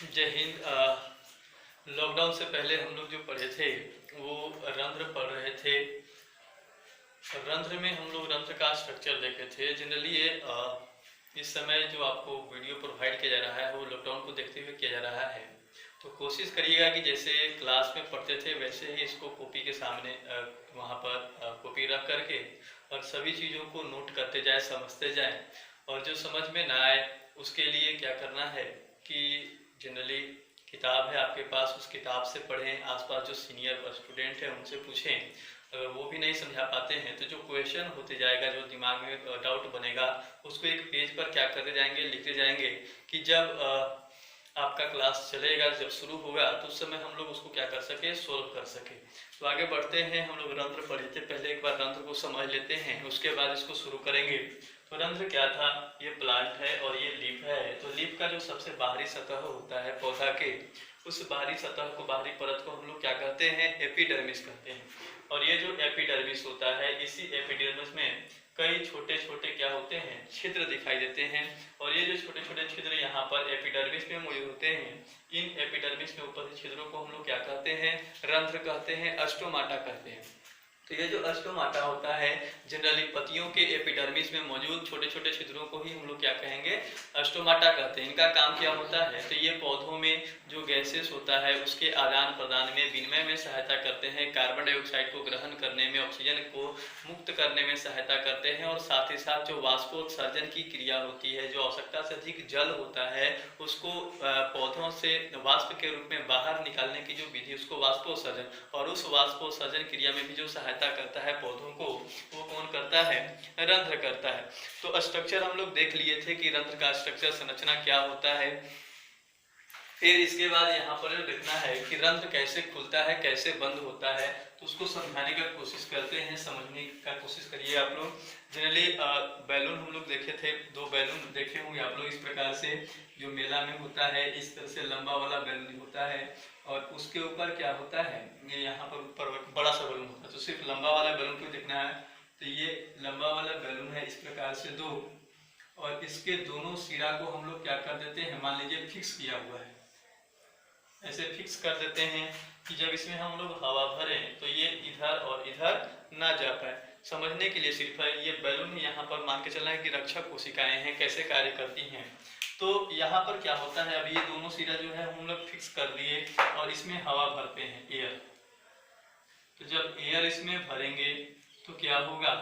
जय हिंद। लॉकडाउन से पहले हम लोग जो पढ़े थे वो रंध्र पढ़ रहे थे। रंध्र में हम लोग रंध्र का स्ट्रक्चर देखे थे। जनरली ये इस समय जो आपको वीडियो प्रोवाइड किया जा रहा है वो लॉकडाउन को देखते हुए किया जा रहा है। तो कोशिश करिएगा कि जैसे क्लास में पढ़ते थे वैसे ही इसको कॉपी के सामने वहाँ पर कॉपी रख करके और सभी चीज़ों को नोट करते जाए, समझते जाए। और जो समझ में ना आए उसके लिए क्या करना है कि जनरली किताब है आपके पास, उस किताब से पढ़ें। आसपास जो सीनियर स्टूडेंट हैं उनसे पूछें। अगर वो भी नहीं समझा पाते हैं तो जो क्वेश्चन होते जाएगा, जो दिमाग में डाउट बनेगा, उसको एक पेज पर क्या करते जाएंगे, लिखते जाएंगे कि जब आपका क्लास चलेगा, जब शुरू होगा तो उस समय हम लोग उसको क्या कर सके, सोल्व कर सके। तो आगे बढ़ते हैं। हम लोग रंध्र पढ़े थे, पहले एक बार रंध्र को समझ लेते हैं, उसके बाद इसको शुरू करेंगे। तो रंध्र क्या था? ये प्लांट है और ये लीफ है। तो लीफ का जो सबसे बाहरी सतह होता है पौधा के, उस बाहरी सतह को, बाहरी परत को हम लोग क्या कहते हैं, एपिडर्मिस कहते हैं। और ये जो एपिडर्मिस होता है, इसी एपिडर्मिस में कई छोटे छोटे क्या होते हैं, छिद्र दिखाई देते हैं। और ये जो छोटे छोटे छिद्र यहाँ पर एपिडर्मिस में मौजूद होते हैं, इन एपिडर्मिस में उपस्थित छिद्रों को हम लोग क्या कहते हैं, रंध्र कहते हैं, अस्टोमाटा कहते हैं। तो ये जो अस्टोमाटा होता है, जनरली पत्तियों के एपिडर्मिस में मौजूद छोटे छोटे छिद्रों को ही हम लोग क्या कहेंगे, अस्टोमाटा कहते हैं। इनका काम क्या होता है? तो ये पौधों में जो गैसेस होता है उसके आदान प्रदान में, विनिमय में सहायता करते हैं। कार्बन डाइऑक्साइड को ग्रहण करने में, ऑक्सीजन को मुक्त करने में सहायता करते हैं। और साथ ही साथ जो वाष्पोत्सर्जन की क्रिया होती है, जो आवश्यकता से अधिक जल होता है उसको पौधों से वाष्प के रूप में बाहर निकालने की जो विधि, उसको वाष्पोत्सर्जन, और उस वाष्पोत्सर्जन क्रिया में भी जो सहायता करता है पौधों को, वो कौन करता है, रंध्र करता है। तो स्ट्रक्चर हम लोग देख लिए थे कि रंध्र का स्ट्रक्चर, संरचना क्या होता है। फिर इसके बाद यहाँ पर देखना है कि रंध्र कैसे खुलता है, कैसे बंद होता है। तो उसको समझाने का कोशिश करते हैं, समझने का कोशिश करिए आप लोग। जनरली बैलून हम लोग देखे थे, 2 बैलून देखे होंगे आप लोग इस प्रकार से, जो मेला में होता है, इस तरह से लंबा वाला बैलून होता है और उसके ऊपर क्या होता है, ये यहाँ पर ऊपर बड़ा सा बैलून होता है। तो सिर्फ लंबा वाला बैलून को देखना है। तो ये लंबा वाला बैलून है, इस प्रकार से 2, और इसके दोनों सिरा को हम लोग क्या कर देते हैं, मान लीजिए फिक्स किया हुआ है, ऐसे फिक्स कर देते हैं कि जब इसमें हम लोग हवा भरें तो ये इधर और इधर ना जा पाए। समझने के लिए सिर्फ है, ये बैलून है, यहाँ पर मान के चलना है कि रक्षक कोशिकाएं हैं, कैसे कार्य करती हैं। तो यहाँ पर क्या होता है, अब ये दोनों सिरा जो है हम लोग फिक्स कर दिए और इसमें हवा भरते हैं, एयर। तो जब एयर इसमें भरेंगे तो क्या होगा,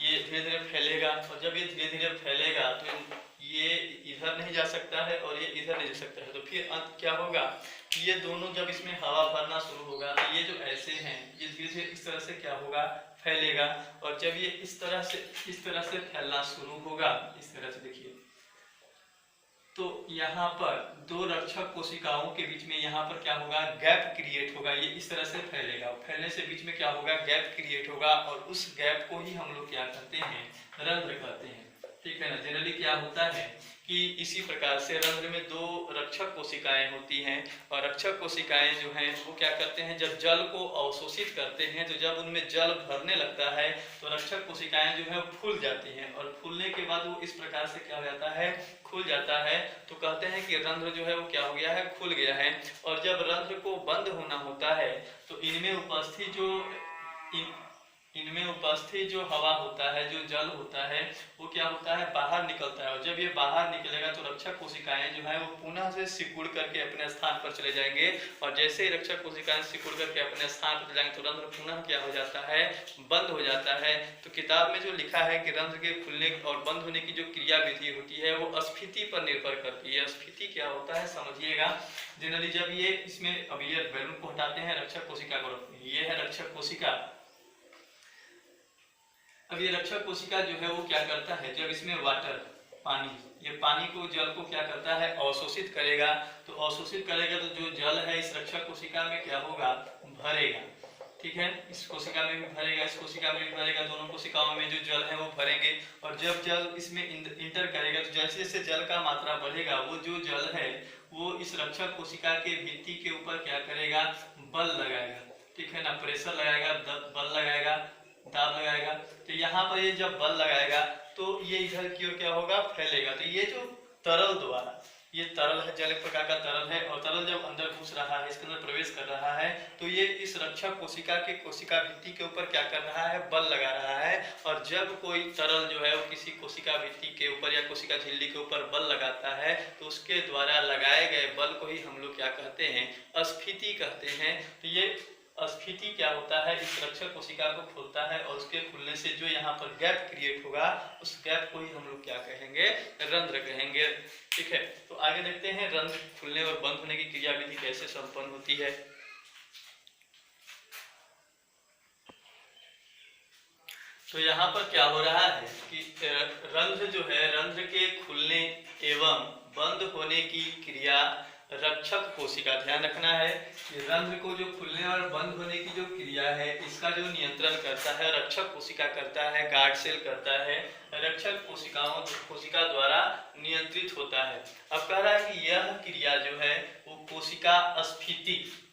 ये धीरे धीरे फैलेगा, और जब ये धीरे धीरे फैलेगा तो ये इधर नहीं जा सकता है और ये इधर नहीं जा सकता है। तो फिर अंत क्या होगा कि ये दोनों जब इसमें हवा भरना शुरू होगा तो ये जो ऐसे हैं, ये धीरे धीरे इस तरह से क्या होगा, फैलेगा। और जब ये इस तरह से फैलना शुरू होगा, इस तरह से देखिए, तो यहाँ पर 2 रक्षक कोशिकाओं के बीच में यहाँ पर क्या होगा, गैप क्रिएट होगा। ये इस तरह से फैलेगा, फैलने से बीच में क्या होगा, गैप क्रिएट होगा, और उस गैप को ही हम लोग क्या कहते हैं, रंध्र कहते हैं। ठीक है ना। जनरली क्या होता है कि इसी प्रकार से रंध्र में 2 रक्षक कोशिकाएं होती हैं, और रक्षक कोशिकाएं जो हैं वो क्या करते हैं, जब जल को अवशोषित करते हैं, तो जब उनमें जल भरने लगता है तो रक्षक कोशिकाएं जो है फूल जाती हैं, और फूलने के बाद वो इस प्रकार से क्या हो जाता है, खुल जाता है। तो कहते हैं कि रंध्र जो है वो क्या हो गया है, खुल गया है। और जब रंध्र को बंद होना होता है तो इनमें उपस्थित जो हवा होता है, जो जल होता है, वो क्या होता है, बाहर निकलता है। और जब ये बाहर निकलेगा तो रक्षक कोशिकाएं जो है वो पुनः से सिकुड़ करके अपने स्थान पर चले जाएंगे। और जैसे ही रक्षक कोशिकाएं सिकुड़ करके अपने स्थान पर जाएंगे तो रंध्र पुनः क्या हो जाता है, बंद हो जाता है। तो किताब में जो लिखा है कि रंध्र के खुलने और बंद होने की जो क्रिया विधि होती है वो स्फीति पर निर्भर करती है। स्फीति क्या होता है समझिएगा। जनरली जब ये इसमें, अब ये बैलून को हटाते हैं, रक्षक कोशिका को रखते हैं, ये है रक्षक कोशिका। अब ये रक्षक कोशिका जो है वो क्या करता है, जब इसमें वाटर, पानी, ये पानी को, जल को क्या करता है, अवशोषित करेगा। तो अवशोषित करेगा तो जो जल है इस रक्षक कोशिका में क्या होगा, भरेगा। ठीक है, इस कोशिका में भी भरेगा, इस कोशिका में भी भरेगा, दोनों कोशिकाओं में जो जल है वो भरेंगे। और जब जल इसमें इंटर करेगा तो जैसे जैसे जल का मात्रा बढ़ेगा, वो जो जल है वो इस रक्षक कोशिका के भित्ति के ऊपर क्या करेगा, बल लगाएगा। ठीक है ना, प्रेशर लगाएगा, बल लगाएगा, दाब लगाएगा। तो यहाँ पर ये जब बल लगाएगा तो ये इधर की ओर क्या होगा, फैलेगा। तो ये जो तरल द्वारा, ये तरल है, जल एक प्रकार का तरल है, और तरल जब अंदर घुस रहा है, इसके अंदर प्रवेश कर रहा है, तो ये इस रक्षक कोशिका के कोशिका भित्ति के ऊपर क्या कर रहा है, बल लगा रहा है। और जब कोई तरल जो है वो किसी कोशिका भित्ति के ऊपर या कोशिका झिल्ली के ऊपर बल लगाता है, तो उसके द्वारा लगाए गए बल को ही हम लोग क्या कहते हैं, अस्फीति कहते हैं। तो ये अस्फीति क्या होता है, इस रक्षक कोशिका को खोलता है, और उसके खुलने से जो यहाँ पर गैप क्रिएट होगा, उस गैप को ही हम लोग क्या कहेंगे, रंध्र कहेंगे। ठीक है, तो आगे देखते हैं रंध्र खुलने और बंद होने की क्रियाविधि कैसे संपन्न होती है। तो यहाँ पर क्या हो रहा है कि रंध्र जो है, रंध्र के खुलने एवं बंद होने की क्रिया रक्षक कोशिका, ध्यान रखना है कि रंध्र को जो खुलने और बंद होने की जो क्रिया है, इसका जो नियंत्रण करता है रक्षक कोशिका करता है, गार्ड सेल करता है, रक्षक कोशिका द्वारा नियंत्रित होता है। अब कह रहा है कि यह क्रिया जो है वो कोशिका अस्फीति,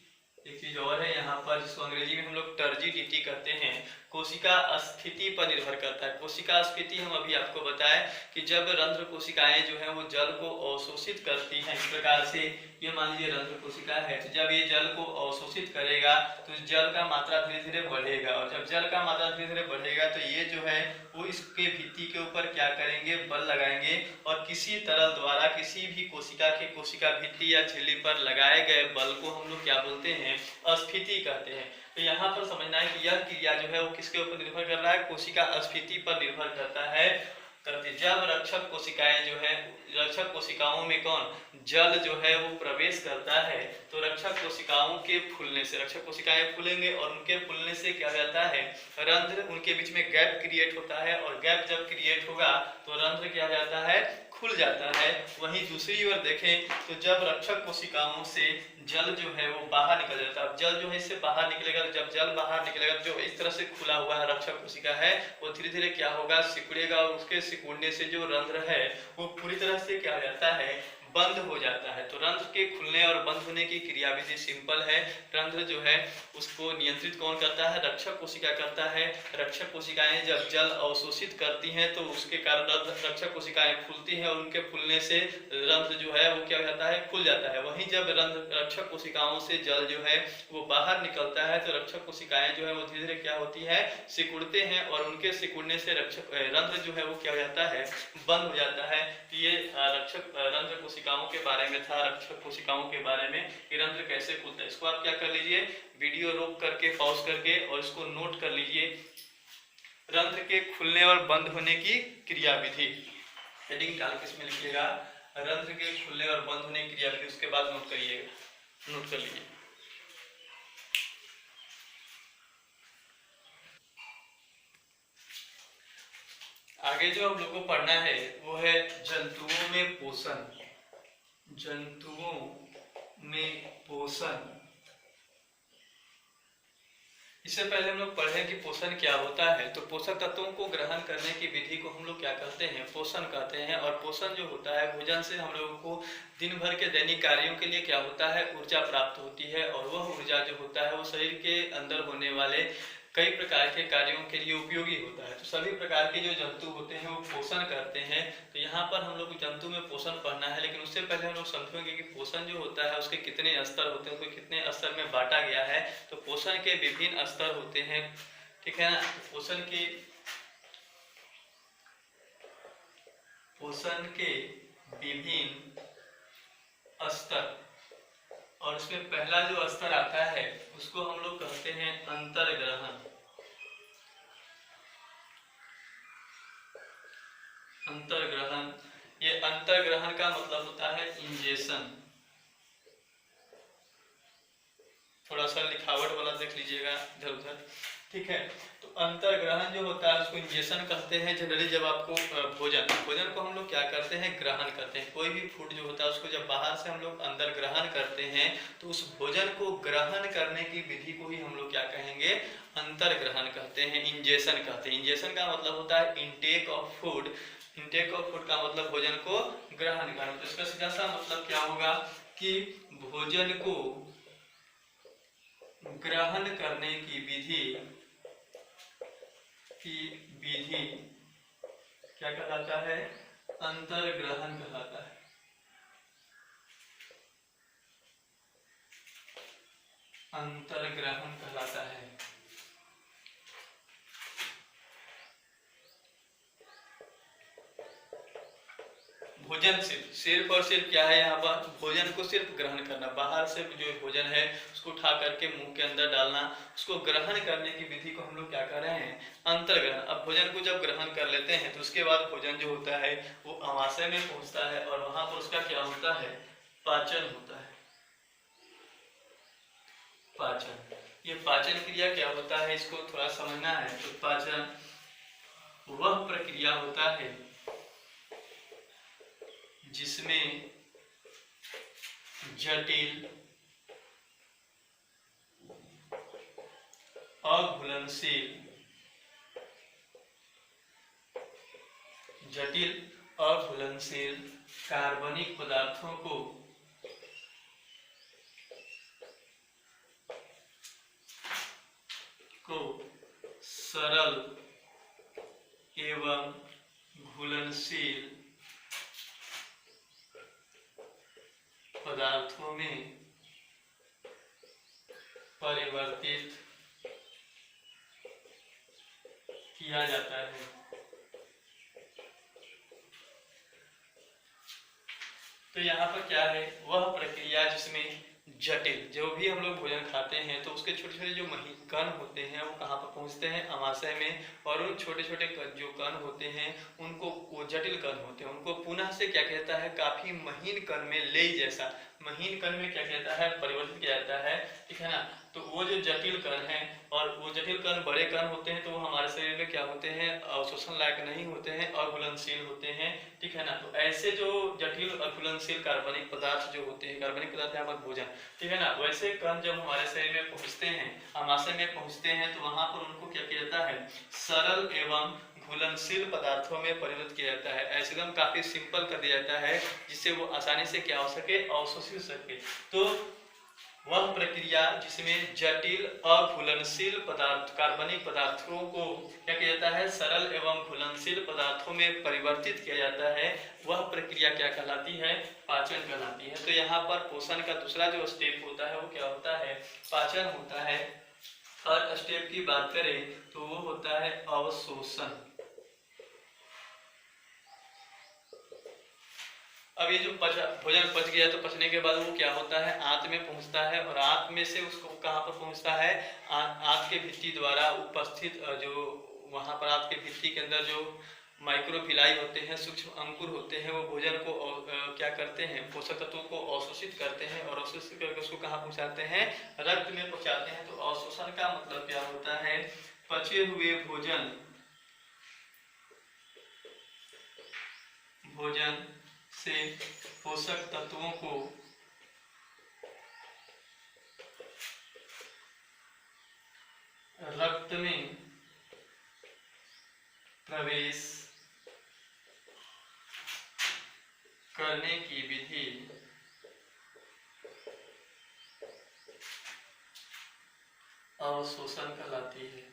एक चीज और है यहाँ पर जिसको अंग्रेजी में हम लोग टर्जिडिटी कहते हैं, कोशिका अस्फीति पर निर्भर करता है। कोशिका अस्फीति हम अभी आपको बताएं कि जब रंध्र कोशिकाएं जो है वो जल को अवशोषित करती हैं, इस प्रकार से ये मान लीजिए रंध्र कोशिका है, तो जब ये जल को अवशोषित करेगा तो जल का मात्रा धीरे धीरे बढ़ेगा, और जब जल का मात्रा धीरे धीरे बढ़ेगा तो ये जो है वो इसके भित्ति के ऊपर क्या करेंगे, बल लगाएंगे, और किसी तरल द्वारा किसी भी कोशिका के कोशिका भित्ति या झिल्ली पर लगाए गए बल को हम लोग क्या बोलते हैं, अस्फीति कहते हैं। तो यहाँ पर समझना है कि यह क्रिया जो है वो किसके ऊपर निर्भर कर रहा है, कोशिका अस्फीति पर निर्भर करता है। जब रक्षक कोशिकाएं जो है, रक्षक कोशिकाओं में कौन, जल जो है वो प्रवेश करता है, तो रक्षक कोशिकाओं के फूलने से, रक्षक कोशिकाएं फूलेंगे और उनके फूलने से क्या जाता है, रंध्र, उनके बीच में गैप क्रिएट होता है, और गैप जब क्रिएट होगा तो रंध्र क्या जाता है, खुल जाता है। वहीं दूसरी ओर देखें तो जब रक्षक कोशिकाओं से जल जो है वो बाहर निकल जाता है, जल जो है इससे बाहर निकलेगा, तो जब जल बाहर निकलेगा, जो इस तरह से खुला हुआ है रक्षक कोशिका है, वो धीरे धीरे क्या होगा, सिकुड़ेगा, और उसके सिकुड़ने से जो रंध्र है वो पूरी तरह से क्या हो जाता है, बंद हो जाता है। तो रंध्र के खुलने और बंद होने की क्रियाविधि सिंपल है। रंध्र जो है उसको नियंत्रित कौन करता है, रक्षक कोशिका करता है। रक्षक कोशिकाएं जब जल अवशोषित करती हैं तो उसके कारण रक्षक कोशिकाएं फूलती हैं, और उनके फूलने से रंध्र जो है वो क्या हो जाता है, खुल जाता है। वहीं जब रक्षक कोशिकाओं से जल जो है वो बाहर निकलता है, तो रक्षक कोशिकाएं जो है वो धीरे धीरे क्या होती है, सिकुड़ते हैं, और उनके सिकुड़ने से रंध्र जो है वो क्या हो जाता है, बंद हो जाता है। ये रक्षक रंध्र कोशिकाओं के बारे में था, रक्षक कोशिकाओं के बारे में कि रंध्र कैसे खुलता है। इसको आप क्या कर लीजिए, वीडियो रोक करके पॉज करके और इसको नोट कर लीजिए, रंध्र के खुलने और बंद होने की क्रियाविधि। हेडिंग डाल के इसमें लिखिएगा रंध्र के खुलने और बंद होने की क्रियाविधि, उसके बाद नोट करिएगा, नोट कर लीजिए। आगे जो हम लोग को पढ़ना है वो है जंतुओं में पोषण। जंतुओं में पोषण, इससे पहले हम लोग पढ़े कि पोषण क्या होता है। तो पोषक तत्वों को ग्रहण करने की विधि को हम लोग क्या कहते हैं, पोषण कहते हैं। और पोषण जो होता है, भोजन से हम लोगों को दिन भर के दैनिक कार्यों के लिए क्या होता है, ऊर्जा प्राप्त होती है, और वह ऊर्जा जो होता है वो शरीर के अंदर होने वाले कई प्रकार के कार्यों के लिए उपयोगी होता है। तो सभी प्रकार के जो जंतु होते हैं वो पोषण करते हैं। तो यहाँ पर हम लोग जंतु में पोषण पढ़ना है, लेकिन उससे पहले हम लोग समझेंगे कि पोषण जो होता है उसके कितने स्तर होते हैं, उसको कितने स्तर में बांटा गया है। तो पोषण के विभिन्न स्तर होते हैं, ठीक है ना। पोषण के विभिन्न स्तर, और उसमें पहला जो स्तर आता है उसको हम लोग कहते हैं अंतर्ग्रहण। अंतर्ग्रहण, ये अंतर्ग्रहण का मतलब होता है इंजेक्शन। थोड़ा सा लिखावट वाला देख लीजिएगा इधर उधर, ठीक है। तो अंतर्ग्रहण जो होता है उसको इंजेक्शन कहते हैं। जनरली जब आपको भोजन को हम लोग क्या करते हैं, ग्रहण करते हैं। कोई भी फूड जो होता है उसको जब बाहर से हम लोग अंदर ग्रहण करते हैं, तो उस भोजन को ग्रहण करने की विधि को ही हम लोग क्या कहेंगे, अंतर्ग्रहण कहते हैं, इंजेक्शन कहते हैं। इंजेक्शन का मतलब होता है intake of food. Intake of food का मतलब भोजन को ग्रहण करना। तो इसका सीधा सा मतलब क्या होगा कि भोजन को ग्रहण करने की विधि क्या कहलाता है, अंतर्ग्रहण कहलाता है। अंतर्ग्रहण कहलाता है। भोजन सिर्फ और सिर्फ क्या है, यहाँ पर भोजन को सिर्फ ग्रहण करना, बाहर से जो भोजन है उसको उठा करके मुंह के अंदर डालना, उसको ग्रहण करने की विधि को हम लोग क्या कर रहे हैं, अंतर्ग्रहण। अब भोजन को जब ग्रहण कर लेते हैं तो उसके बाद भोजन जो होता है वो अमाशय में पहुंचता है और वहां पर उसका क्या होता है, पाचन होता है। पाचन, ये पाचन क्रिया क्या होता है इसको थोड़ा समझना है। तो पाचन वह प्रक्रिया होता है जिसमें जटिल अघुलनशील कार्बनिक पदार्थों को सरल एवं घुलनशील पदार्थों में परिवर्तित किया जाता है। तो यहाँ पर क्या है, वह प्रक्रिया जिसमें जटिल, जो भी हम लोग भोजन खाते हैं तो उसके छोटे छोटे जो महीन कण होते हैं वो कहाँ पर पहुँचते हैं, अमाशय में। और उन छोटे छोटे जो कण होते हैं उनको, वो जटिल कण होते हैं, उनको पुनः से क्या कहता है, काफी महीन कण में लेई जैसा महीन कण में क्या कहता है, परिवर्तित किया जाता है। ठीक है ना। तो वो जो जटिल कण है, और वो जटिल कण बड़े कण होते हैं तो वो हमारे शरीर में क्या होते हैं, अवशोषण लायक नहीं होते हैं, अघुलनशील होते हैं। ठीक है ना। तो ऐसे जो जटिल अघुलनशील कार्बनिक पदार्थ जो होते हैं, कार्बनिक पदार्थ है हमारा भोजन, ठीक है ना, वैसे कण जब हमारे शरीर में पहुंचते हैं, अमाशय में पहुंचते हैं, तो वहां पर उनको क्या किया जाता है, सरल एवं घुलनशील पदार्थों में परिवर्तित किया जाता है। ऐसे एकदम काफी सिंपल कर दिया जाता है जिससे वो आसानी से क्या हो सके, अवशोषित सके। तो वह प्रक्रिया जिसमें जटिल अघुलनशील पदार्थ, कार्बनिक पदार्थों को क्या किया जाता है, सरल एवं घुलनशील पदार्थों में परिवर्तित किया जाता है, वह प्रक्रिया क्या कहलाती है, पाचन कहलाती है। तो यहाँ पर पोषण का दूसरा जो स्टेप होता है वो क्या होता है, पाचन होता है। और स्टेप की बात करें तो वो होता है अवशोषण। अब ये जो भोजन पच गया तो पचने के बाद वो क्या होता है, आंत में पहुंचता है, और आंत में से उसको कहाँ पर पहुंचता है, आंत के भित्ति द्वारा उपस्थित जो वहां पर आंत के भित्ति के अंदर जो माइक्रोफिलाई होते हैं, सूक्ष्म अंकुर होते हैं, वो भोजन को क्या करते हैं, पोषक तत्वों को अवशोषित करते हैं, और अवशोषित करके उसको कहाँ पहुंचाते हैं, रक्त में पहुंचाते हैं। तो अवशोषण का मतलब क्या होता है, पचे हुए भोजन से पोषक तत्वों को रक्त में प्रवेश करने की विधि अवशोषण कहलाती है।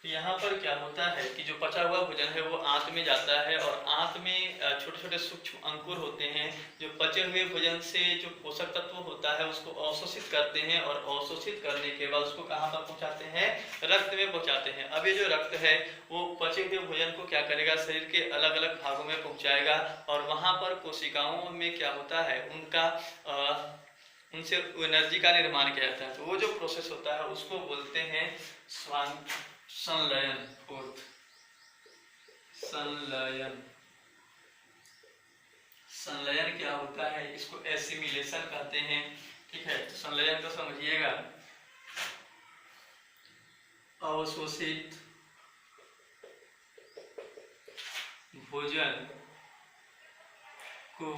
तो यहाँ पर क्या होता है कि जो पचा हुआ भोजन है वो आंत में जाता है, और आंत में छोटे छोटे सूक्ष्म अंकुर होते हैं जो पचे हुए भोजन से जो पोषक तत्व होता है उसको अवशोषित करते हैं, और अवशोषित करने के बाद उसको कहाँ पर पहुँचाते हैं, रक्त में पहुँचाते हैं। अब ये जो रक्त है वो पचे हुए भोजन को क्या करेगा, शरीर के अलग अलग भागों में पहुँचाएगा, और वहाँ पर कोशिकाओं में क्या होता है, उनसे एनर्जी का निर्माण किया जाता है। तो वो जो प्रोसेस होता है उसको बोलते हैं संलयन। संलयन क्या होता है, इसको एसिमिलेशन कहते हैं। ठीक है। तो संलयन को समझिएगा, अवशोषित भोजन को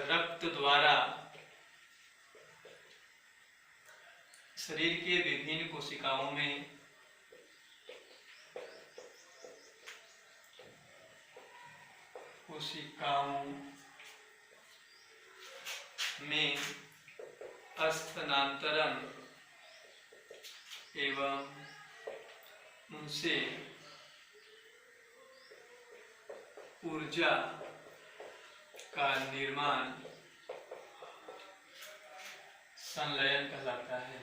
रक्त द्वारा शरीर के विभिन्न कोशिकाओं में स्थानांतरण एवं उनसे ऊर्जा का निर्माण संलयन कहलाता है।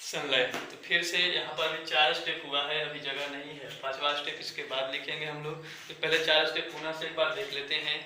संलयन। तो फिर से यहाँ पर भी 4 स्टेप हुआ है, अभी जगह नहीं है, 5वां स्टेप इसके बाद लिखेंगे हम लोग। तो पहले 4 स्टेप पुनः से एक बार देख लेते हैं।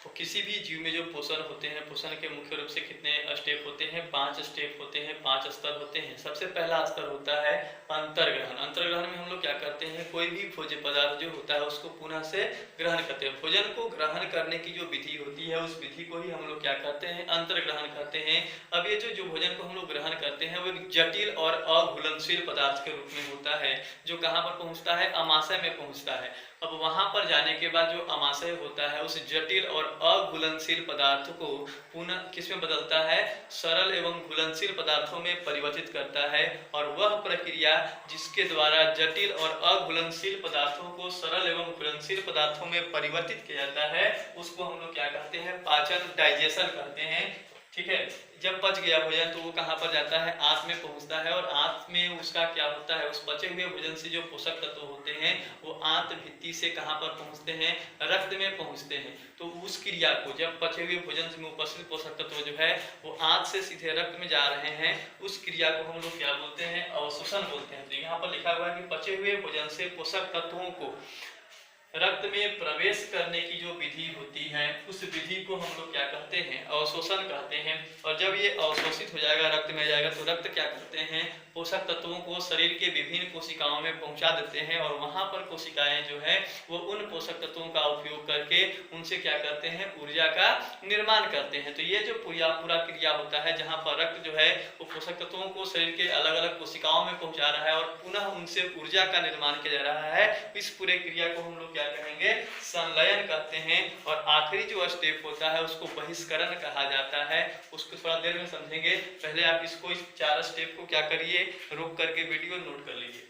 तो किसी भी जीव में जो पोषण होते हैं, पोषण के मुख्य रूप से कितने स्टेप होते हैं? 5 स्टेप होते हैं, 5 स्तर होते हैं। सबसे पहला स्तर होता है अंतर्ग्रहण। अंतर्ग्रहण में हम लोग क्या करते हैं, कोई भी भोज्य पदार्थ जो होता है उसको पुनः से ग्रहण करते हैं। भोजन को ग्रहण करने की जो विधि होती है उस विधि को ही हम लोग क्या कहते हैं, अंतर्ग्रहण कहते हैं। अब ये जो भोजन को हम लोग ग्रहण करते हैं वो एक जटिल और अघुलनशील पदार्थ के रूप में होता है, जो कहाँ पर पहुँचता है, अमाशय में पहुँचता है। अब वहां पर जाने के बाद जो अमाशय होता है उस जटिल और अघुलनशील पदार्थ को पुनः किसमें बदलता है, सरल एवं घुलनशील पदार्थों में परिवर्तित करता है। और वह प्रक्रिया जिसके द्वारा जटिल और अघुलनशील पदार्थों को सरल एवं घुलनशील पदार्थों में परिवर्तित किया जाता है उसको हम लोग क्या कहते हैं, पाचन, डाइजेशन कहते हैं। ठीक है। जब पच गया भोजन तो वो कहाँ पर जाता है, आंत में पहुंचता है। और आंत में उसका क्या होता है, उस पचे हुए भोजन से जो पोषक तत्व होते हैं वो आंत भित्ति से कहाँ पर पहुंचते हैं, रक्त में पहुंचते हैं। तो उस क्रिया को, जब पचे हुए भोजन में उपस्थित पोषक तत्व जो है वो आंत से सीधे रक्त में जा रहे हैं, उस क्रिया को हम लोग क्या बोलते हैं, अवशोषण बोलते हैं। तो यहाँ पर लिखा हुआ है कि पचे हुए भोजन से पोषक तत्वों को रक्त में प्रवेश करने की जो विधि होती है उस विधि को हम लोग क्या कहते हैं, अवशोषण कहते हैं। और जब ये अवशोषित हो जाएगा, रक्त में जाएगा, तो रक्त क्या करते हैं, पोषक तत्वों को शरीर के विभिन्न कोशिकाओं में पहुंचा देते हैं। और वहां पर कोशिकाएं जो है वो उन पोषक तत्वों का उपयोग करके उनसे क्या करते हैं, ऊर्जा का निर्माण करते हैं। तो ये जो पूरा क्रिया होता है जहाँ पर रक्त जो है वो पोषक तत्वों को शरीर के अलग अलग कोशिकाओं में पहुंचा रहा है और पुनः उनसे ऊर्जा का निर्माण किया जा रहा है, इस पूरे क्रिया को हम लोग क्या कहेंगे, संलयन कहते हैं। और आखिरी जो स्टेप होता है उसको बहिष्करण कहा जाता है। उसको थोड़ा देर में समझेंगे, पहले आप इसको, इस 4 स्टेप को क्या करिए, रुक करके वीडियो नोट कर लीजिए।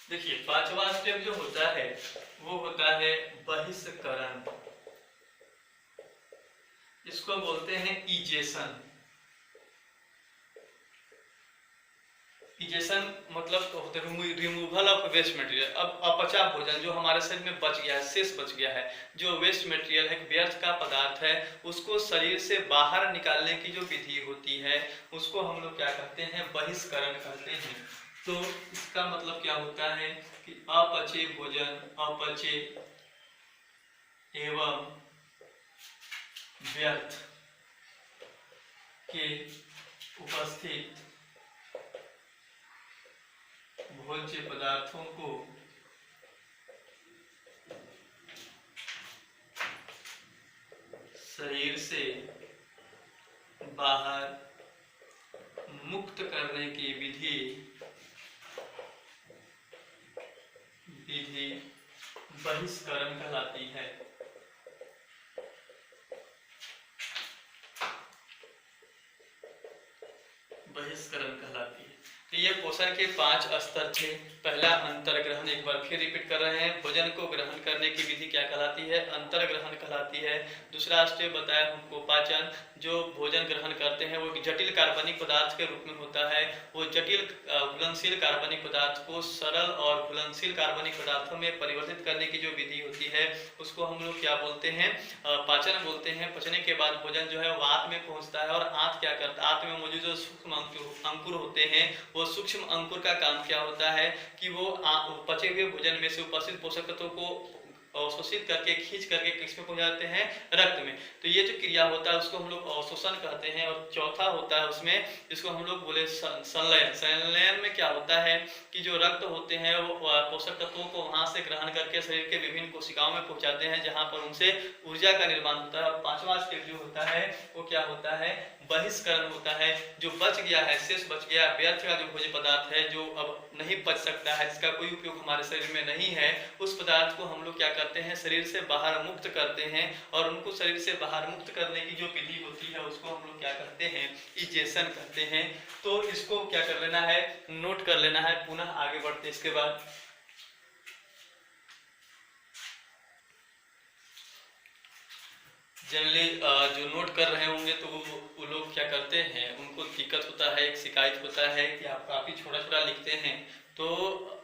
देखिए 5वां स्टेप जो होता है वो होता है बहिष्करण। इसको बोलते हैं इजेशन। इजेशन मतलब रिमूवल ऑफ वेस्ट मटेरियल। अब अपचा भोजन जो हमारे शरीर में बच गया है, शेष बच गया है, जो वेस्ट मटेरियल है, व्यर्थ का पदार्थ है, उसको शरीर से बाहर निकालने की जो विधि होती है उसको हम लोग क्या कहते हैं, बहिष्करण कहते हैं। तो इसका मतलब क्या होता है कि अपचे भोजन, अपचे एवं व्यर्थ के उपस्थित भोज्य पदार्थों को शरीर से बाहर मुक्त करने की विधि बहिष्करण कहलाती है। बहिष्करण कहलाती है। तो ये पोषण के 5 स्तर थे। पहला अंतर्ग्रहण, एक बार फिर रिपीट कर रहे हैं, भोजन को ग्रहण करने की विधि क्या कहलाती है, अंतर्ग्रहण कहलाती है। दूसरा स्टेप बताया हमको पाचन, जो भोजन ग्रहण करते हैं वो जटिल कार्बनिक पदार्थ के रूप में होता है। वो जटिल घुलनशील कार्बनिक पदार्थ को सरल और घुलनशील कार्बनिक पदार्थों में परिवर्तित करने की जो विधि होती है उसको हम लोग क्या बोलते हैं, पाचन बोलते हैं। पचने के बाद भोजन जो है वो आंत में पहुंचता है और आंत क्या करता है, आंत में मौजूद जो सूक्ष्म अंकुर होते हैं वो सूक्ष्म अंकुर का काम क्या होता है कि वो पचे हुए भोजन में से उपस्थित पोषक तत्वों को अवशोषित करके खींच करके किसमें पहुंचाते हैं, रक्त में। तो ये जो क्रिया होता है उसको हम लोग अवशोषण कहते हैं। और चौथा होता है उसमें, जिसको हम लोग बोले संलयन। संलयन में क्या होता है कि जो रक्त होते हैं वो पोषक तत्वों को वहां से ग्रहण करके शरीर के विभिन्न कोशिकाओं में पहुंचाते हैं जहां पर उनसे ऊर्जा का निर्माण होता है। और 5वां स्टेप जो होता है वो क्या होता है, बहिष्करण होता है। जो बच गया है, शेष बच गया, व्यर्थ का जो भोज्य पदार्थ है जो अब नहीं बच सकता है, जिसका कोई उपयोग हमारे शरीर में नहीं है, उस पदार्थ को हम लोग क्या करते हैं, शरीर से बाहर मुक्त करते हैं। और उनको शरीर से बाहर मुक्त करने की जो विधि होती है उसको हम लोग क्या करते हैं, इजेशन कहते हैं। तो इसको क्या कर लेना है, नोट कर लेना है। पुनः आगे बढ़ते इसके बाद जनरली जो नोट कर रहे होंगे तो वो लोग क्या करते हैं, उनको दिक्कत होता है, एक शिकायत होता है कि आप काफ़ी छोटा छोटा लिखते हैं। तो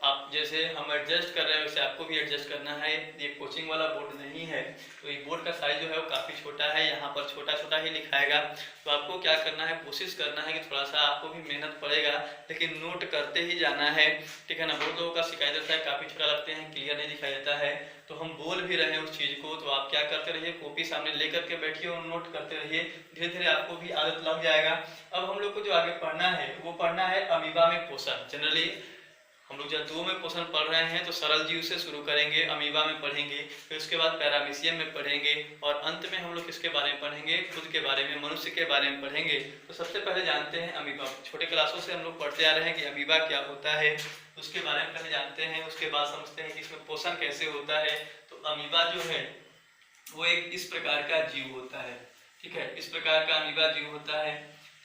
आप जैसे हम एडजस्ट कर रहे हैं वैसे आपको भी एडजस्ट करना है। ये कोचिंग वाला बोर्ड नहीं है, तो ये बोर्ड का साइज जो है वो काफ़ी छोटा है, यहाँ पर छोटा छोटा ही लिखाएगा। तो आपको क्या करना है, कोशिश करना है कि थोड़ा सा आपको भी मेहनत पड़ेगा, लेकिन नोट करते ही जाना है, ठीक है ना। बहुत लोगों का शिकायत रहता है काफ़ी छोटा लगते हैं, क्लियर नहीं दिखाई देता है। तो हम बोल भी रहे हैं उस चीज़ को, तो आप क्या करते रहिए, कॉपी सामने लेकर के बैठिए और नोट करते रहिए, धीरे धीरे आपको भी आदत लग जाएगा। अब हम लोग को जो आगे पढ़ना है वो पढ़ना है अमीबा में पोषण। जनरली हम लोग जब 2 में पोषण पढ़ रहे हैं तो सरल जीव से शुरू करेंगे, अमीबा में पढ़ेंगे, फिर उसके बाद पैरामीशियम में पढ़ेंगे, और अंत में हम लोग किसके बारे में पढ़ेंगे, खुद के बारे में, मनुष्य के बारे में पढ़ेंगे। तो सबसे पहले जानते हैं अमीबा। छोटे क्लासों से हम लोग पढ़ते आ रहे हैं कि अमीबा क्या होता है, उसके बारे में पहले जानते हैं, उसके बाद समझते हैं कि इसमें पोषण कैसे होता है। तो अमीबा जो है वो एक इस प्रकार का जीव होता है, ठीक है, इस प्रकार का अमीबा जीव होता है।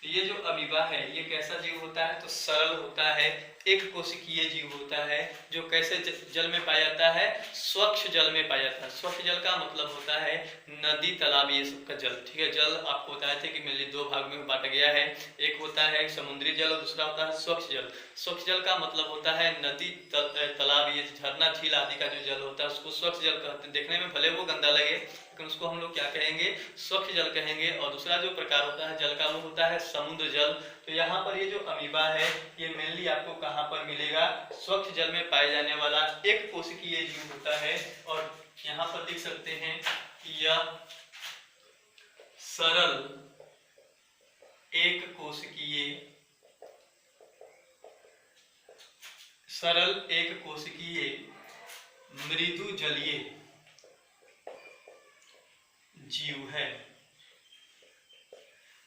तो ये जो अमीबा है ये कैसा जीव होता है, तो सरल होता है, एक कोशिकीय जीव होता है, जो कैसे जल में पाया जाता है, स्वच्छ जल में पाया जाता है। स्वच्छ जल का मतलब होता है नदी, तालाब, ये सब का जल, ठीक है। जल आपको बताए थे कि मेनली 2 भाग में बांटा गया है, एक होता है समुद्री जल और दूसरा होता है स्वच्छ जल। स्वच्छ जल का मतलब होता है नदी, तालाब, ये झरना, झील आदि का जो जल होता है उसको स्वच्छ जल कहते हैं। देखने में भले वो गंदा लगे लेकिन उसको हम लोग क्या कहेंगे, स्वच्छ जल कहेंगे। और दूसरा जो प्रकार होता है जल का वो होता है समुद्र जल। तो यहाँ पर ये जो अमीबा है ये मेनली आपको कहाँ पर मिलेगा, स्वच्छ जल में पाए जाने वाला एक कोशिकीय जीव होता है। और यहाँ पर देख सकते हैं कि यह सरल एक कोशिकीय मृदु जलीय जीव है।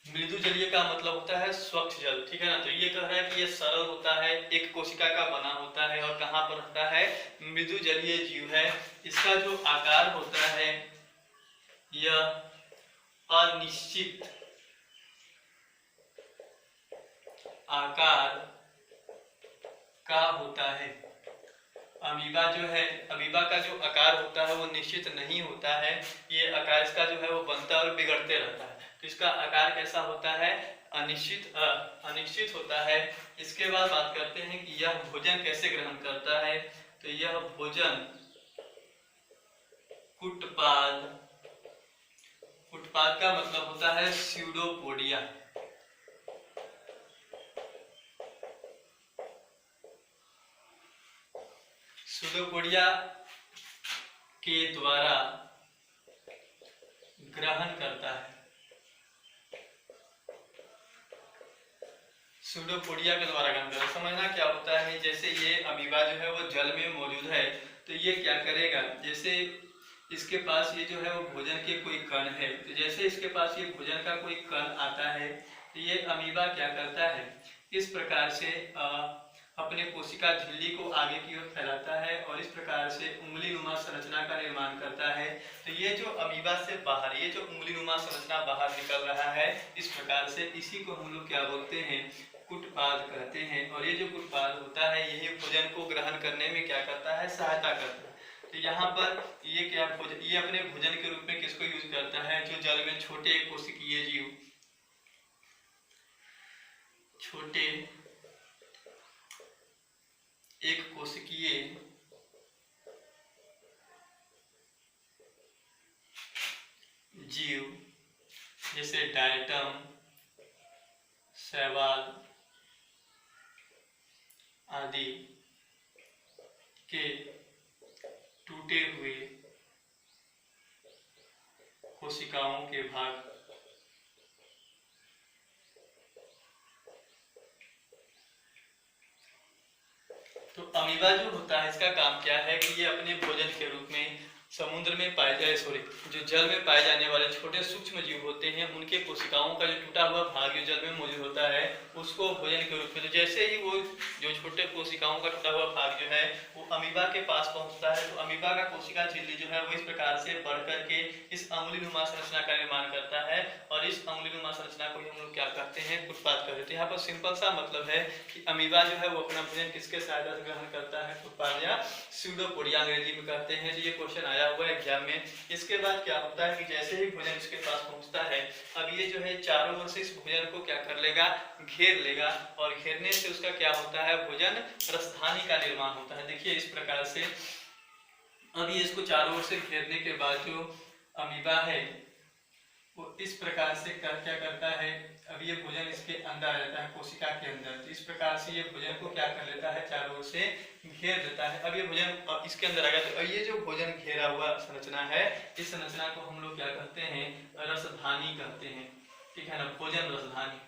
मृदु जलीय का मतलब होता है स्वच्छ जल, ठीक है ना। तो ये कह रहा है कि ये सरल होता है, एक कोशिका का बना होता है, और कहाँ पर रहता है, मृदु जलीय जीव है। इसका जो आकार होता है यह अनिश्चित आकार का होता है। अमीबा जो है, अमीबा का जो आकार होता है वो निश्चित नहीं होता है, ये आकार इसका जो है वो बनता और बिगड़ते रहता है। तो इसका आकार कैसा होता है, अनिश्चित होता है। इसके बाद बात करते हैं कि यह भोजन कैसे ग्रहण करता है। तो यह भोजन कुटपाद का मतलब होता है स्यूडोपोडिया। स्यूडोपोडिया के द्वारा ग्रहण करता है। स्यूडोपोडिया के द्वारा ग्रहण करता है। समझना क्या होता है, जैसे ये अमीबा जो है वो जल में मौजूद है, तो ये क्या करेगा, जैसे इसके पास ये जो है वो भोजन के कोई कण है, तो जैसे इसके पास ये भोजन का कोई कण आता है तो ये अमीबा क्या करता है, इस प्रकार से अपने कोशिका झिल्ली को आगे की ओर फैलाता है और इस प्रकार से उंगली नुमा संरचना का निर्माण करता है। तो ये जो अमीबा से बाहर ये जो उंगली नुमा संरचना बाहर निकल रहा है इस प्रकार से, इसी को हम लोग क्या बोलते हैं, कुटपाद कहते हैं। और ये जो कुटपाद होता है यही भोजन को ग्रहण करने में क्या करता है, सहायता करता है। तो यहाँ पर ये क्या ये अपने भोजन के रूप में किसको यूज करता है, जो जल में छोटे कोशिकीय जीव, छोटे एक कोशिकीय जीव जैसे डायटम, शैवाल आदि के टूटे हुए कोशिकाओं के भाग तो अमीबा जो होता है इसका काम क्या है कि ये अपने भोजन के रूप में समुद्र में पाए जाए जो जल में पाए जाने वाले छोटे सूक्ष्म जीव होते हैं उनके कोशिकाओं का जो टूटा हुआ भाग जो जल में मौजूद होता है उसको भोजन के रूप में, तो जैसे ही वो जो छोटे कोशिकाओं का टूटा हुआ भाग जो है वो अमीबा के पास पहुंचता है तो अमीबा का कोशिका झिल्ली जो है वो इस प्रकार से बढ़ करके इस अंगुलीनुमा संरचना का निर्माण करता है और इस अंगुलीनुमा संरचना को हम लोग क्या कहते हैं, उत्पाद कहते हैं। यहाँ पर सिंपल सा मतलब है कि अमीबा जो है वो अपना भोजन किसके सहायता से ग्रहण करता है, उत्पाद या स्यूडोपोडिया अंग्रेजी में कहते हैं। तो ये क्वेश्चन आया आया हुआ है एग्जाम में। इसके बाद क्या होता है कि जैसे ही भोजन इसके पास पहुंचता है, अब ये जो है चारों ओर से इस भोजन को क्या कर लेगा, घेर लेगा, और घेरने से उसका क्या होता है, भोजन रसधानी का निर्माण होता है। देखिए इस प्रकार से अब ये इसको चारों ओर से घेरने के बाद जो अमीबा है वो इस प्रकार से क्या करता है, अब ये भोजन इसके अंदर आ जाता है, कोशिका के अंदर। तो इस प्रकार से ये भोजन को क्या कर लेता है, चारों ओर से घेर देता है। अब ये भोजन इसके अंदर आ गया, तो ये जो भोजन घेरा हुआ संरचना है, इस संरचना को हम लोग क्या कहते हैं, रसधानी कहते हैं। ठीक है ना, भोजन रसधानी।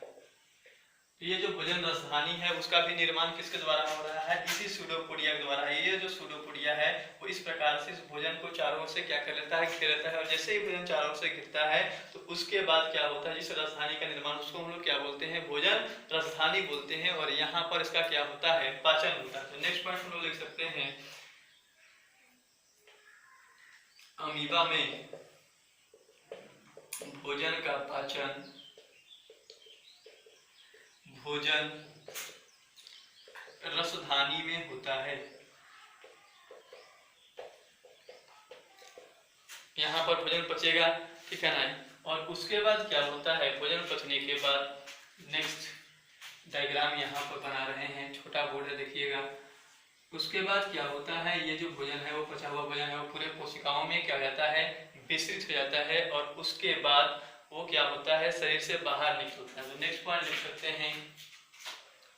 तो ये जो भोजन रसधानी है उसका भी निर्माण किसके द्वारा हो रहा है, इसी सूडोपोडिया के द्वारा। ये जो सूडोपोडिया है वो इस प्रकार से इस भोजन को चारों ओर से क्या कर लेता है, घेर लेता है। और जैसे ही भोजन चारों ओर से घिरता है तो उसके बाद क्या होता है, जिस रसधानी का निर्माण, उसको हम लोग क्या बोलते हैं, भोजन रसधानी बोलते हैं। और यहाँ पर इसका क्या होता है, पाचन होता है। तो नेक्स्ट पॉइंट हम लोग लिख सकते हैं, अमीबा में भोजन का पाचन भोजन रसधानी में होता है। यहाँ पर भोजन पचेगा, ठीक है ना। और उसके बाद क्या होता है, भोजन पचने के बाद नेक्स्ट डायग्राम यहाँ पर बना रहे हैं, छोटा बोर्ड है देखिएगा। उसके बाद क्या होता है, ये जो भोजन है वो पचा हुआ भोजन है वो पूरे कोशिकाओं में क्या हो जाता है, विस्तृत हो जाता है। और उसके बाद वो क्या होता है, शरीर से बाहर निकलता है। तो नेक्स्ट पॉइंट लिख सकते हैं,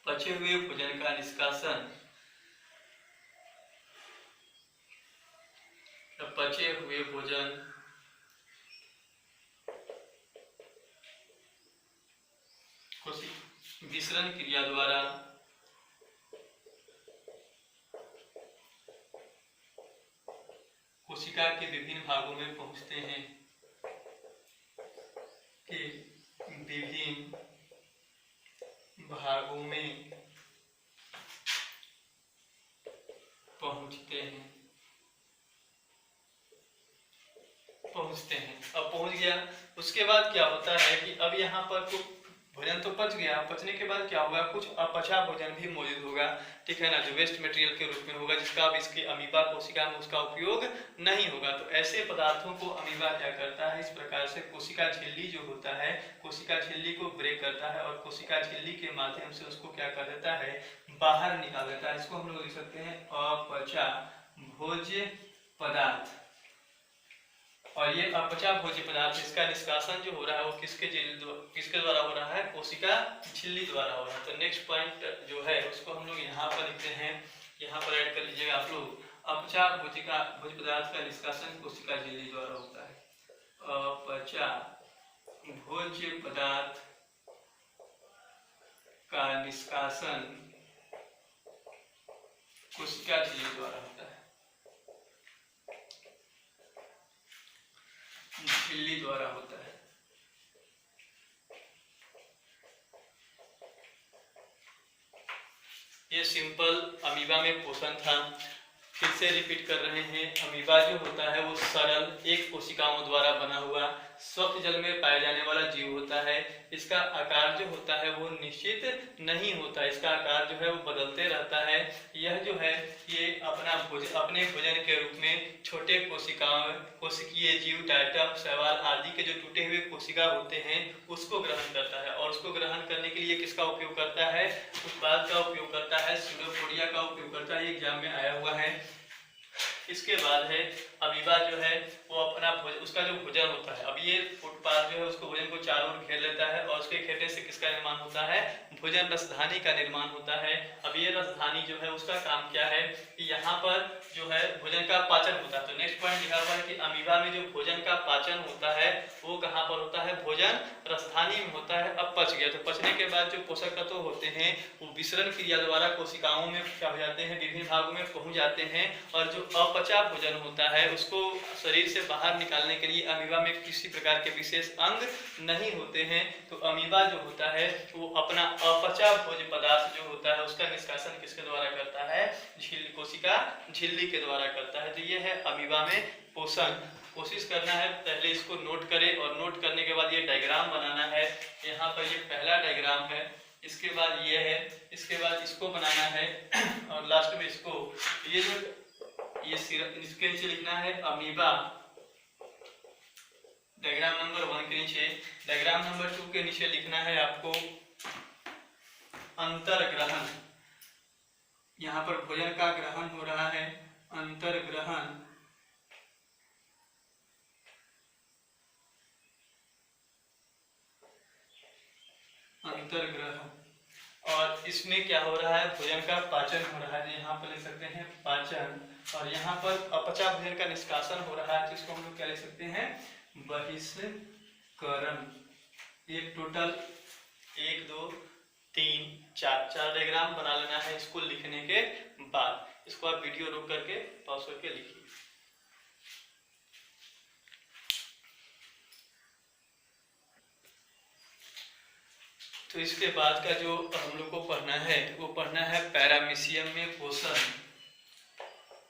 पचे हुए भोजन का निष्कासन, पचे हुए भोजन विसरण क्रिया द्वारा कोशिका के विभिन्न भागों में पहुंचते हैं, के विभिन्न भागों में पहुंचते हैं। अब पहुंच गया, उसके बाद क्या होता है कि अब यहाँ पर भोजन तो पच गया, पचने के बाद क्या होगा, कुछ अपचा भोजन भी मौजूद होगा, ठीक है ना, जो वेस्ट मटेरियल के रूप में होगा, जिसका अब इसकी अमीबा कोशिका में उसका उपयोग नहीं होगा। तो ऐसे पदार्थों को अमीबा क्या करता है, इस प्रकार से कोशिका झिल्ली जो होता है, कोशिका झिल्ली को ब्रेक करता है और कोशिका झिल्ली के माध्यम से उसको क्या कर देता है, बाहर निकाल देता है। इसको हम लोग लिख सकते हैं अपचा भोज्य पदार्थ। और ये अपचा भोज्य पदार्थ, इसका निष्कासन जो हो रहा है वो किसके द्वारा हो रहा है, कोशिका झिल्ली द्वारा हो रहा है। तो नेक्स्ट पॉइंट जो है उसको हम लोग यहाँ पर लिखते हैं, यहाँ पर ऐड कर लीजिएगा आप लोग, अपचा भोज्य पदार्थ का निष्कासन कोशिका झिल्ली द्वारा होता है। अपचा भोज्य पदार्थ का निष्कासन कोशिका झिल्ली द्वारा होता है, झिल्ली द्वारा होता है। ये सिंपल अमीबा में पोषण था। फिर से रिपीट कर रहे हैं, अमीबा जो होता है वो सरल एक कोशिकाओं द्वारा बना हुआ स्वच्छ जल में पाए जाने वाला जीव होता है। इसका आकार जो होता है वो निश्चित नहीं होता, इसका आकार जो है वो बदलते रहता है। यह जो है ये अपने भोजन के रूप में छोटे कोशिकीय जीव, टाइटम, शैवाल आदि के जो टूटे हुए कोशिका होते हैं उसको ग्रहण करता है। और उसको ग्रहण करने के लिए किसका उपयोग करता है, उत्पाद का उपयोग करता है, सूडोपोडिया का उपयोग करता है। एग्जाम में आया हुआ है। इसके बाद है अमीबा जो है वो अपना उसका जो भोजन होता है, अब ये फुटपाथ जो है उसको भोजन को चारों ओर घेर लेता है और उसके घेरने से किसका निर्माण होता है, भोजन रसधानी का निर्माण होता है। अब ये रसधानी जो है उसका काम क्या है कि यहाँ पर जो है भोजन का पाचन होता है। तो नेक्स्ट पॉइंट लिखा हुआ है कि अमीबा में जो भोजन का पाचन होता है वो कहाँ पर होता है, भोजन रसधानी में होता है। अब पच गया, तो पचने के बाद जो पोषक तत्व होते हैं वो विसरण क्रिया द्वारा कोशिकाओं में क्या हो जाते हैं, विभिन्न भागों में पहुंच जाते हैं। और जो अपचा भोजन होता है उसको शरीर से बाहर निकालने के लिए अमीबा में किसी प्रकार के विशेष अंग नहीं होते हैं। तो अमीबा जो होता है वो अपना अपचा भोज्य पदार्थ जो होता है उसका निष्कासन किसके द्वारा करता है, कोशिका झिल्ली के द्वारा करता है। तो ये है अमीबा में पोषण। कोशिश करना है पहले इसको नोट करें और नोट करने के बाद ये डायग्राम बनाना है। यहाँ पर ये पहला डायग्राम है, इसके बाद ये है, इसके बाद इसको बनाना है और लास्ट में इसको, ये इसके नीचे लिखना है अमीबा, डायग्राम नंबर 1 के नीचे। डायग्राम नंबर 2 के नीचे लिखना है आपको अंतर्ग्रहण। यहाँ पर भोजन का ग्रहण हो रहा है, अंतर्ग्रहण। अंतर्ग्रहण, और इसमें क्या हो रहा है, भोजन का पाचन हो रहा है, यहाँ पर लिख सकते हैं पाचन। और यहाँ पर अपचा भोजन का निष्कासन हो रहा है, जिसको हम लोग क्या लिख सकते हैं, बहिष्करण। ये टोटल 1 2 3 4 डायग्राम बना लेना है इसको लिखने के बाद। इसको आप वीडियो रोक करके पॉज करके लिखिए। तो इसके बाद का जो हम लोग को पढ़ना है वो पढ़ना है पैरामीशियम में पोषण।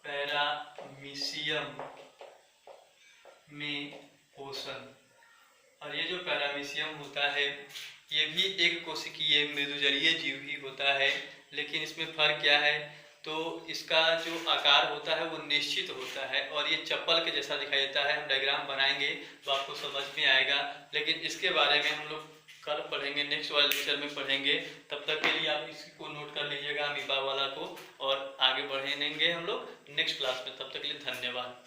पैरामीशियम में पोषण। और ये जो पैरामीशियम होता है ये भी एक कोशिकीय मृदुजलीय जीव ही होता है, लेकिन इसमें फर्क क्या है, तो इसका जो आकार होता है वो निश्चित होता है और ये चप्पल के जैसा दिखाई देता है। हम डायग्राम बनाएंगे तो आपको समझ में आएगा, लेकिन इसके बारे में हम लोग कल पढ़ेंगे, नेक्स्ट वाले लेक्चर में पढ़ेंगे। तब तक के लिए आप इसको नोट कर लीजिएगा अमीबा वाला को, और आगे बढ़ेंगे हम लोग नेक्स्ट क्लास में। तब तक के लिए धन्यवाद।